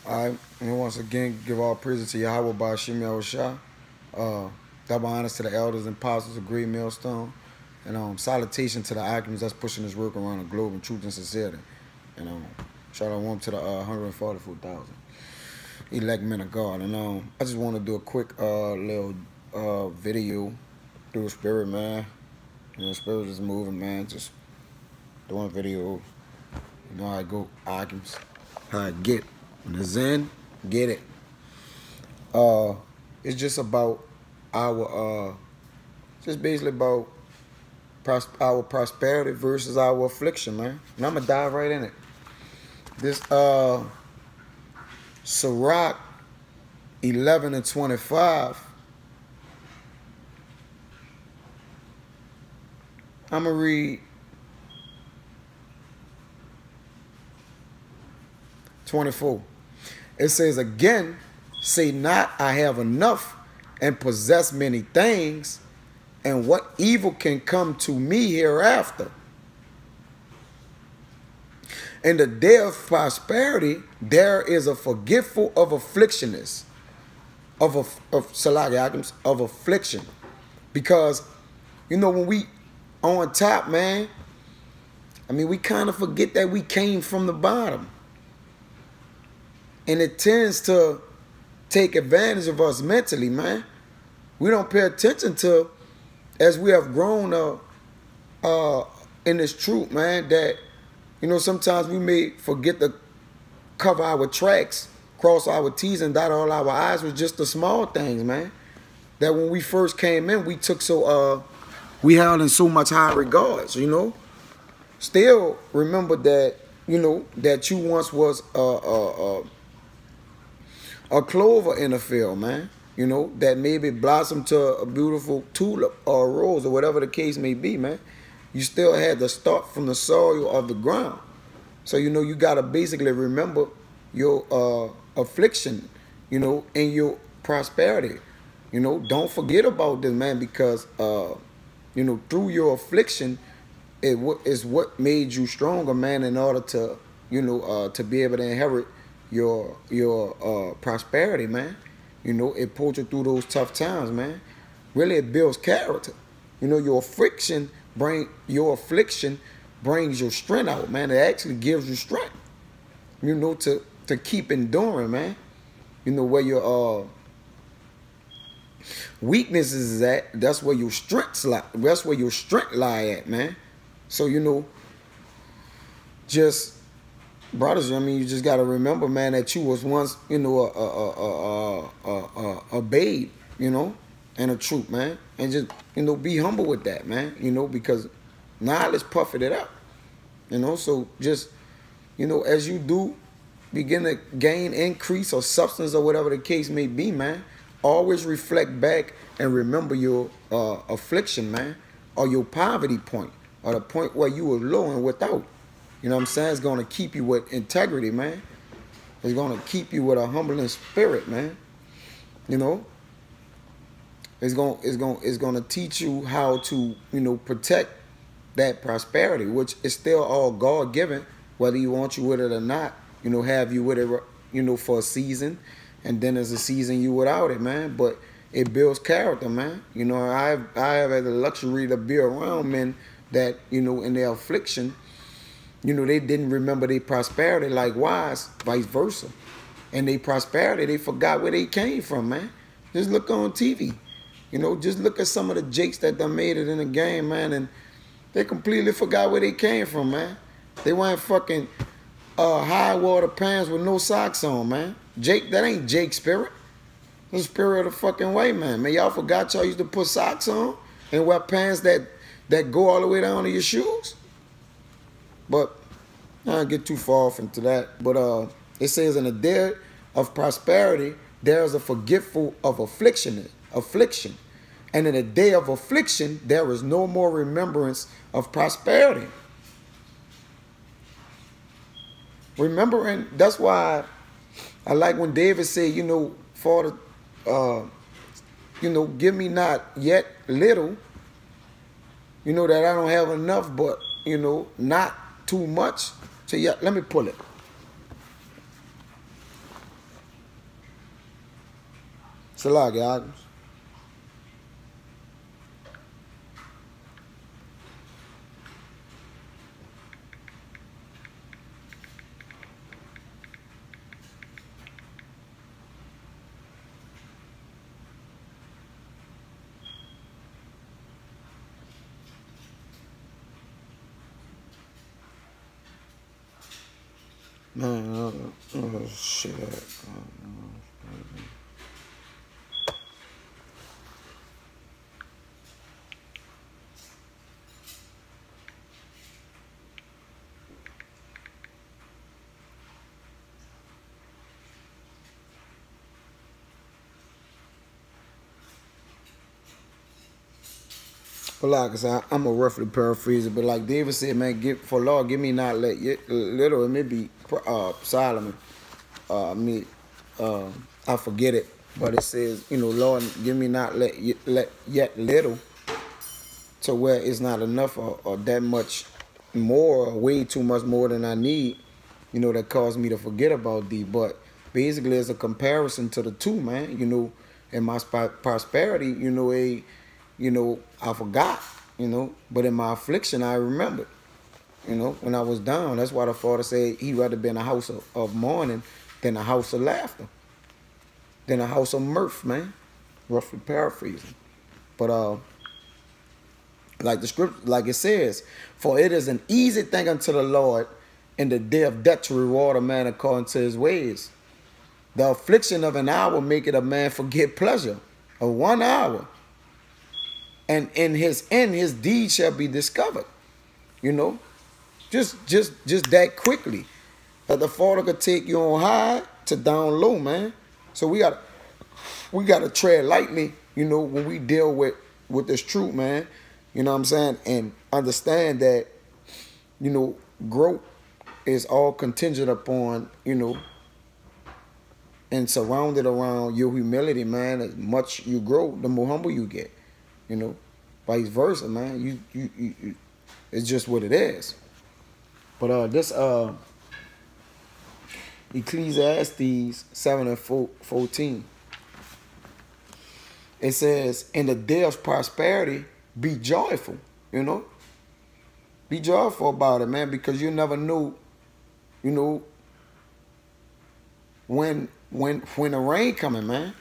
I and once again give all praises to Yahweh by Shemi Shah. Double honors to the elders and apostles of Great Millstone. And salutation to the alchemists that's pushing this work around the globe in truth and sincerity. And shout out one to the 144,000 elect men of God. And I just want to do a quick little video through the spirit, man. The spirit is moving, man. Just doing a video. You know how I go, alchemists. How I get. When it's in, get it. It's just about our just basically about our prosperity versus our affliction, man. And I'm gonna dive right in it. This Sirach 11 and 25. I'm gonna read 24. It says, again, say not, I have enough and possess many things, and what evil can come to me hereafter? In the day of prosperity, there is a forgetful of afflictionness, of affliction. Because, you know, when we on top, man, I mean, we kind of forget that we came from the bottom. And it tends to take advantage of us mentally, man. We don't pay attention to, as we have grown in this truth, man, that, you know, sometimes we may forget to cover our tracks, cross our T's and dot all our I's with just the small things, man. That when we first came in, we took we held in so much high regards, you know. Still remember that, you know, that you once was a clover in the field, man. You know, that maybe blossomed to a beautiful tulip or a rose or whatever the case may be, man. You still had to start from the soil of the ground. So, you know, you got to basically remember your affliction, you know, and your prosperity. You know, don't forget about this, man, because, you know, through your affliction, it is what made you stronger, man, in order to, you know, to be able to inherit your prosperity, man. You know, it pulls you through those tough times, man. Really, it builds character. You know, your affliction brings your strength out, man. It actually gives you strength, you know, to keep enduring, man. You know, where your weaknesses is at, that's where your strengths lie. That's where your strength lie at, man. So, you know, just brothers, I mean, you just got to remember, man, that you was once, you know, a babe, you know, and a troop, man. And just, you know, be humble with that, man, you know, because knowledge puffing it up, you know. So just, you know, as you do begin to gain increase or substance or whatever the case may be, man, always reflect back and remember your affliction, man, or your poverty point, or the point where you were low and without. You know what I'm saying? It's going to keep you with integrity, man. It's going to keep you with a humbling spirit, man. You know? It's going to teach you how to, you know, protect that prosperity, which is still all God-given, whether you want you with it or not. You know, have you with it, you know, for a season, and then there's a season you without it, man. But it builds character, man. You know, I have had the luxury to be around men that, you know, in their affliction, you know, they didn't remember their prosperity, likewise, vice versa. And their prosperity, they forgot where they came from, man. Just look on TV. You know, just look at some of the jakes that done made it in the game, man, and they completely forgot where they came from, man. They weren't fucking high water pants with no socks on, man. Jake, that ain't Jake's spirit. That's the spirit of the fucking white man. Man, y'all forgot y'all used to put socks on and wear pants that go all the way down to your shoes? But I don't get too far off into that. But it says, in the day of prosperity, there is a forgetful of affliction. And in the day of affliction, there is no more remembrance of prosperity. Remembering, that's why I like when David said, you know, Father, you know, give me not yet little, you know, that I don't have enough, but, you know, not too much. So yeah, let me pull it. Shalagi Adams. Man, shit. But like I said, I'm gonna roughly paraphrase it. But like David said, man, for Lord, give me not let little. It may be Solomon. I forget it, but it says, you know, Lord, give me not let yet little, to where it's not enough or that much more, or way too much more than I need, you know, that caused me to forget about thee. But basically, it's a comparison to the two, man. You know, in my prosperity, you know, I forgot, you know, but in my affliction, I remembered, you know, when I was down. That's why the Father said he'd rather be in a house of mourning than a house of laughter, than a house of mirth, man. Roughly paraphrasing. But, like the scripture, like it says, for it is an easy thing unto the Lord in the day of death to reward a man according to his ways. The affliction of an hour maketh a man forget pleasure of 1 hour. And in his end, his deed shall be discovered. You know, just that quickly. That the Father could take you on high to down low, man. So we gotta tread lightly, you know, when we deal with this truth, man. You know what I'm saying? And understand that, you know, growth is all contingent upon, you know, and surrounded around your humility, man. As much you grow, the more humble you get. You know, vice versa, man. You it's just what it is. But this Ecclesiastes 7 and 14. It says, in the day of prosperity, be joyful, you know. Be joyful about it, man, because you never know, you know, when the rain coming, man.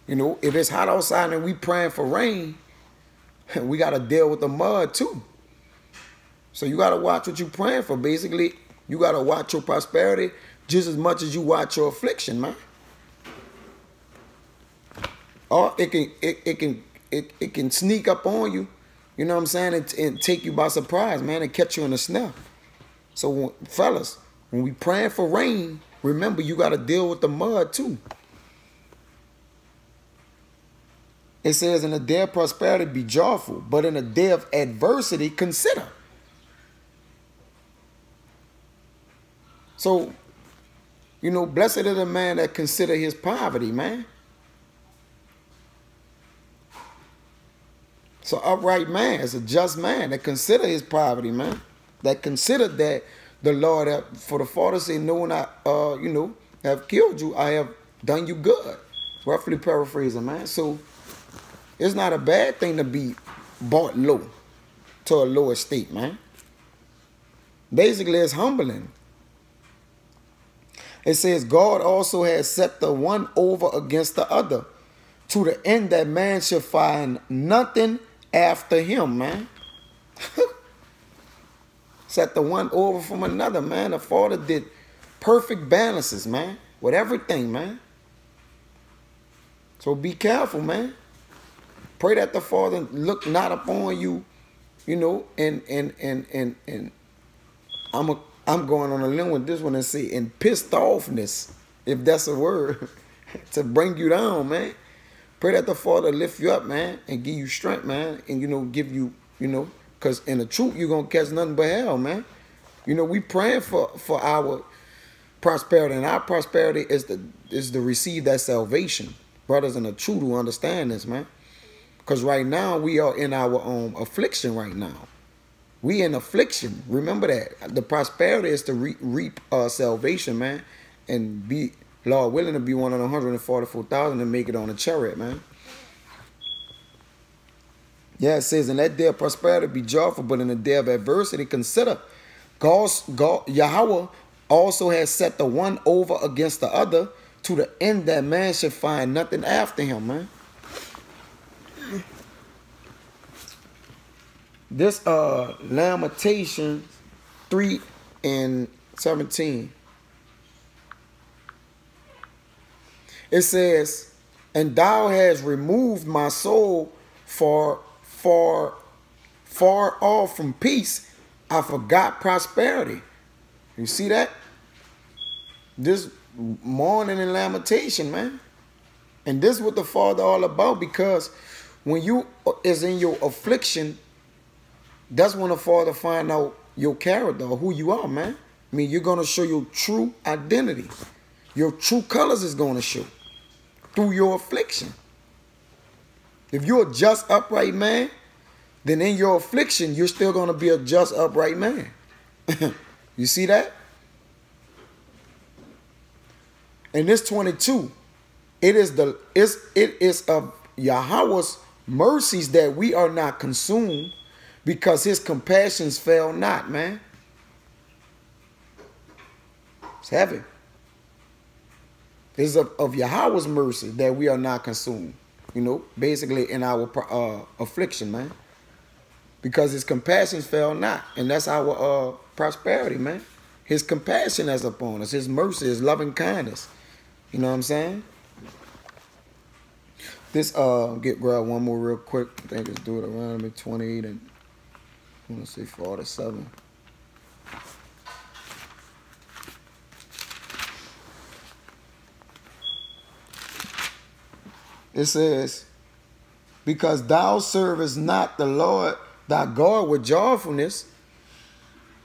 You know, if it's hot outside and we praying for rain, we got to deal with the mud too. So you got to watch what you're praying for. Basically, you got to watch your prosperity just as much as you watch your affliction, man. Or it can sneak up on you, you know what I'm saying, and take you by surprise, man, and catch you in a snare. So, fellas, when we praying for rain, remember you got to deal with the mud too. It says, in the day of prosperity, be joyful, but in the day of adversity, consider. So, you know, blessed is the man that consider his poverty, man. So upright man is a just man that consider his poverty, man. That consider that the Lord, for the Father say, no one you know, have killed you, I have done you good. Roughly paraphrasing, man. So it's not a bad thing to be brought low, to a lower state, man. Basically, it's humbling. It says, God also has set the one over against the other, to the end that man should find nothing after him, man. Set the one over from another, man. The Father did perfect balances, man, with everything, man. So be careful, man. Pray that the Father look not upon you, you know, and I'm going on a limb with this one and say, in pissed offness, if that's a word, to bring you down, man. Pray that the Father lift you up, man, and give you strength, man, and, you know, give you, you know, because in the truth, you're going to catch nothing but hell, man. You know, we praying for our prosperity, and our prosperity is to receive that salvation. Brothers in the truth who understand this, man. Because right now, we are in our affliction right now. We in affliction. Remember that. The prosperity is to reap salvation, man, and be Lord willing, to be one of the 144,000 and make it on a chariot, man. Yeah, it says, in that day of prosperity be joyful, but in the day of adversity consider. God, Yahweh also has set the one over against the other, to the end that man should find nothing after him, man. This Lamentations 3:17. It says, and thou hast removed my soul far off from peace. I forgot prosperity. You see that? This mourning and lamentation, man. And this is what the Father all about, because when you is in your affliction, that's when the Father find out your character or who you are, man. I mean, you're going to show your true identity. Your true colors is going to show through your affliction. If you're a just, upright man, then in your affliction, you're still going to be a just, upright man. You see that? In this 22, it is of Yahweh's mercies that we are not consumed, because his compassions fail not, man. It's heavy. It's of Yahweh's mercy that we are not consumed. You know, basically in our affliction, man. Because his compassions fail not. And that's our prosperity, man. His compassion is upon us. His mercy, his loving kindness. You know what I'm saying? This, grab one more real quick. I think it's Deuteronomy 28 and I want to say 47. It says, because thou servest not the Lord thy God with joyfulness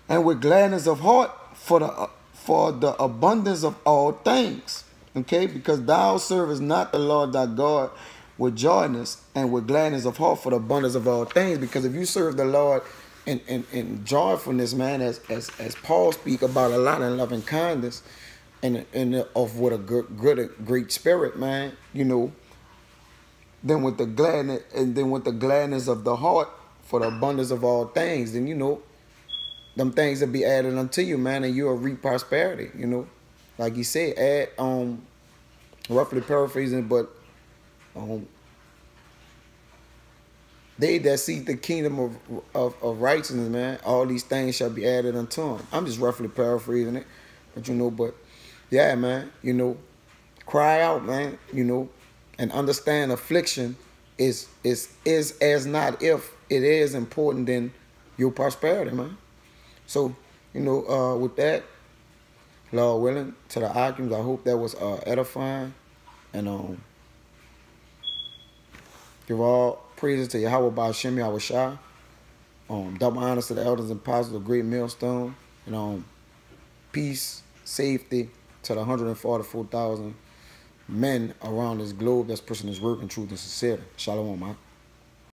and with gladness of heart for the abundance of all things. Okay, because thou servest not the Lord thy God with joyness and with gladness of heart for the abundance of all things. Because if you serve the Lord in joyfulness, man, as Paul speak about a lot in loving kindness and of what a great spirit, man, you know, then with the gladness of the heart for the abundance of all things, then you know, them things will be added unto you, man, and you'll reap prosperity, you know. Like he said, add, roughly paraphrasing, but they that seek the kingdom of righteousness, man, all these things shall be added unto them. I'm just roughly paraphrasing it, but you know, but yeah, man, you know, cry out, man, you know, and understand affliction is as not if it is important than your prosperity, man. So, you know, with that, Lord willing, to the Occupants, I hope that was edifying. And give all praises to Yahweh Ba'ashem Yahweh Shai. Double honors to the elders and apostles of Great Millstone. And peace, safety to the 144,000 men around this globe that's pushing this work in truth and sincerity. Shalom, man.